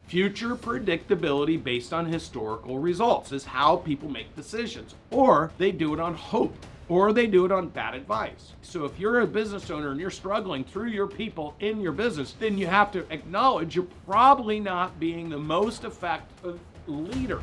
Future predictability based on historical results is how people make decisions, or they do it on hope, or they do it on bad advice. So if you're a business owner and you're struggling through your people in your business, then you have to acknowledge you're probably not being the most effective leader.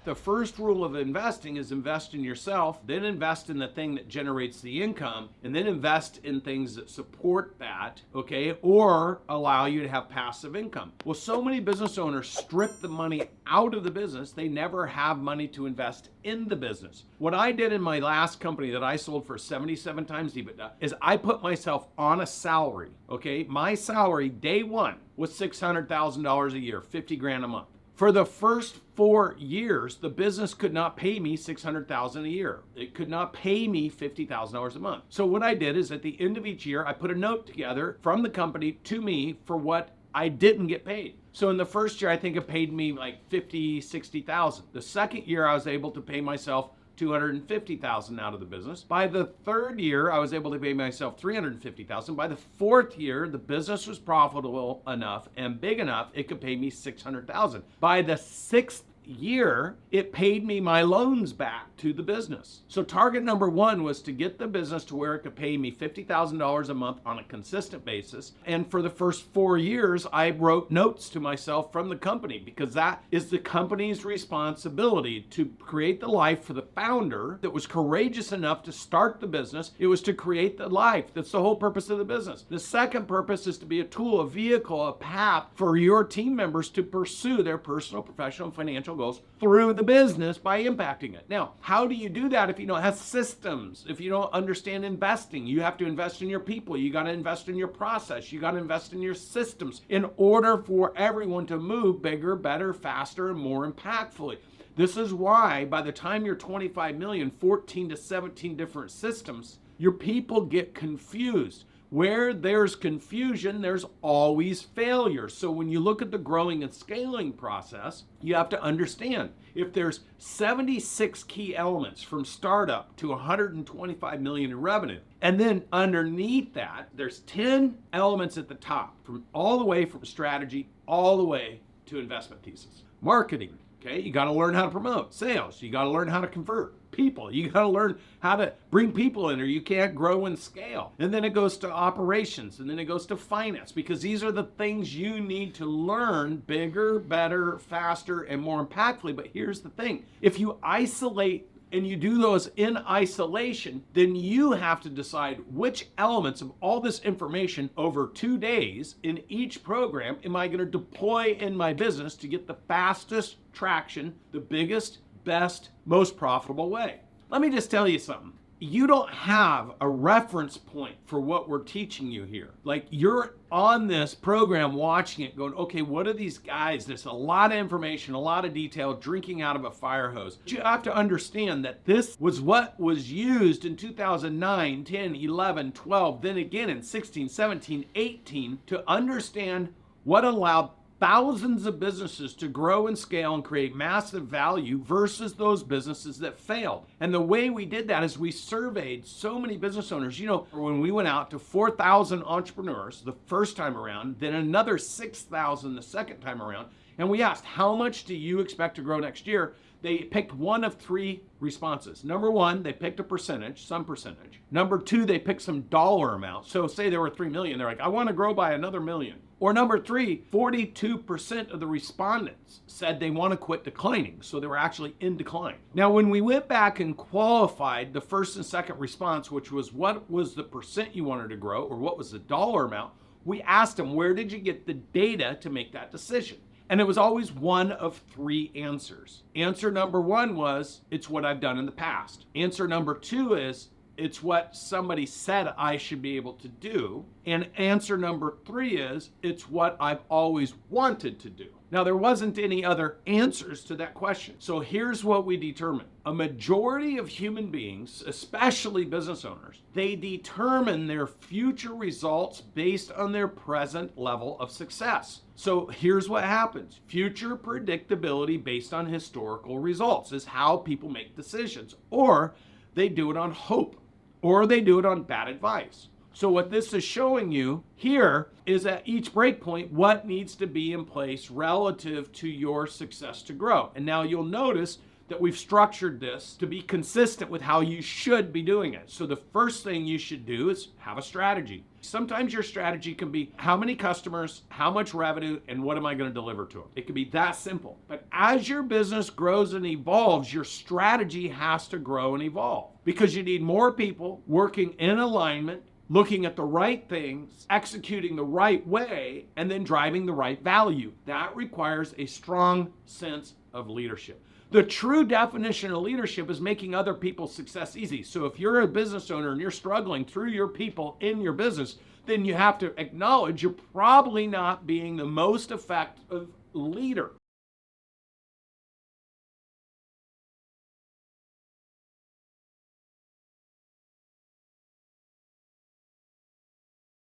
The first rule of investing is invest in yourself, then invest in the thing that generates the income, and then invest in things that support that, okay, or allow you to have passive income. Well, so many business owners strip the money out of the business, they never have money to invest in the business. What I did in my last company that I sold for 77 times EBITDA is I put myself on a salary, okay? My salary day one was $600,000 a year, 50 grand a month. For the first 4 years, the business could not pay me $600,000 a year. It could not pay me $50,000 a month. So what I did is at the end of each year, I put a note together from the company to me for what I didn't get paid. So in the first year, I think it paid me like $50,000-$60,000. The second year, I was able to pay myself $250,000 out of the business. By the third year, I was able to pay myself $350,000. By the fourth year, the business was profitable enough and big enough, it could pay me $600,000. By the sixth year, it paid me my loans back to the business. So target number one was to get the business to where it could pay me $50,000 a month on a consistent basis. And for the first 4 years, I wrote notes to myself from the company because that is the company's responsibility to create the life for the founder that was courageous enough to start the business. It was to create the life. That's the whole purpose of the business. The second purpose is to be a tool, a vehicle, a path for your team members to pursue their personal, professional, and financial goals through the business by impacting it. Now, how do you do that if you don't have systems? If you don't understand investing, you have to invest in your people. You got to invest in your process. You got to invest in your systems in order for everyone to move bigger, better, faster, and more impactfully. This is why by the time you're 25 million, 14 to 17 different systems, your people get confused. Where there's confusion, there's always failure. So when you look at the growing and scaling process, you have to understand if there's 76 key elements from startup to 125 million in revenue, and then underneath that, there's 10 elements at the top, from all the way from strategy, all the way to investment thesis. Marketing, okay, you got to learn how to promote. Sales, you got to learn how to convert. People, you got to learn how to bring people in or you can't grow and scale. And then it goes to operations, and then it goes to finance, because these are the things you need to learn bigger, better, faster, and more impactfully. But here's the thing, if you isolate and you do those in isolation, then you have to decide which elements of all this information over 2 days in each program am I going to deploy in my business to get the fastest traction, the biggest, best, most profitable way. Let me just tell you something. You don't have a reference point for what we're teaching you here. Like, you're on this program watching it going, okay, what are these guys? There's a lot of information, a lot of detail, drinking out of a fire hose. But you have to understand that this was what was used in 2009, 10, 11, 12, then again in 16, 17, 18 to understand what allowed thousands of businesses to grow and scale and create massive value versus those businesses that failed. And the way we did that is we surveyed so many business owners. You know, when we went out to 4,000 entrepreneurs the first time around, then another 6,000 the second time around, and we asked, how much do you expect to grow next year? They picked one of three responses. Number one, they picked a percentage, some percentage. Number two, they picked some dollar amount. So say there were 3 million, they're like, I want to grow by another million. Or number three, 42% of the respondents said they want to quit declining. So they were actually in decline. Now, when we went back and qualified the first and second response, which was what was the percent you wanted to grow or what was the dollar amount, we asked them, where did you get the data to make that decision? And it was always one of three answers. Answer number one was, it's what I've done in the past. Answer number two is, it's what somebody said I should be able to do. And answer number three is, it's what I've always wanted to do. Now, there wasn't any other answers to that question. So here's what we determined. A majority of human beings, especially business owners, they determine their future results based on their present level of success. So here's what happens. Future predictability based on historical results is how people make decisions, or they do it on hope, or they do it on bad advice. So what this is showing you here is at each breakpoint what needs to be in place relative to your success to grow. And now you'll notice that we've structured this to be consistent with how you should be doing it. So the first thing you should do is have a strategy. Sometimes your strategy can be how many customers, how much revenue, and what am I going to deliver to them? It can be that simple. But as your business grows and evolves, your strategy has to grow and evolve because you need more people working in alignment, looking at the right things, executing the right way, and then driving the right value. That requires a strong sense of leadership. The true definition of leadership is making other people's success easy. So if you're a business owner and you're struggling through your people in your business, then you have to acknowledge you're probably not being the most effective leader.